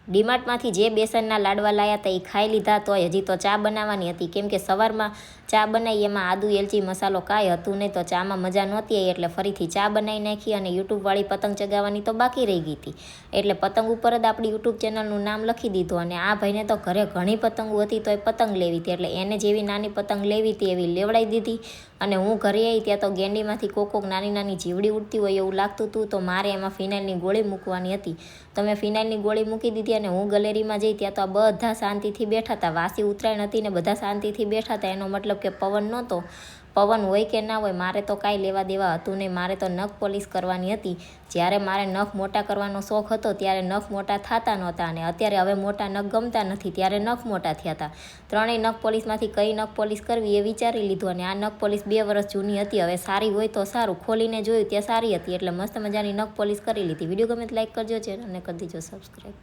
ડીમાર્ટમાંથી જે બેસનના લાડવા લાવ્યા હતા એ ખાઈ લીધા, તોય હજી તો ચા બનાવવાની હતી. કેમ કે સવારમાં ચા બનાવી એમાં આદુ એલચી મસાલો કાંઈ હતું નહીં, તો ચામાં મજા નહોતી આવી એટલે ફરીથી ચા બનાવી નાખી. અને યુટ્યુબવાળી પતંગ ચગાવવાની તો બાકી રહી ગઈ હતી, એટલે પતંગ ઉપર જ આપણી યુટ્યુબ ચેનલનું નામ લખી દીધું. અને આ ભાઈને તો ઘરે ઘણી પતંગો હતી તો એ પતંગ લેવી હતી, એટલે એને જેવી નાની પતંગ લેવી હતી એવી લેવડાવી દીધી. અને હું ઘરે આવી ત્યાં તો ગેંડીમાંથી કોક નાની નાની જીવડી ઉડતી હોય એવું લાગતું હતું, તો મારે એમાં ફિનાઇલની ગોળી મૂકવાની હતી. તો મેં ફિનાઇલની ગોળી મૂકી દીધી અને હું ગેલેરીમાં જઈ ત્યાં તો આ બધા શાંતિથી બેઠા હતા. વાસી ઉત્તરાયણ હતી ને બધા શાંતિથી બેઠા હતા. એનો મતલબ કે પવન નહોતો. પવન હોય કે ના હોય મારે તો કાંઈ લેવા દેવા હતું નહીં. મારે તો નખ પોલિશ કરવાની હતી. જ્યારે મારે નખ મોટા કરવાનો શોખ હતો ત્યારે નખ મોટા થતા નહોતા, અને અત્યારે હવે મોટા નખ ગમતા નથી ત્યારે નખ મોટા થયા હતા. ત્રણેય નખ પોલિશમાંથી કઈ નખ પોલિશ કરવી એ વિચારી લીધું. અને આ નખ પોલિશ 2 વર્ષ જૂની હતી, હવે સારી હોય તો સારું. ખોલીને જોયું ત્યાં સારી હતી, એટલે મસ્ત મજાની નખ પોલિશ કરી લીધી. વિડીયો ગમે તો લાઈક કરજો, ચેનલને કરી દેજો સબસ્ક્રાઈબ.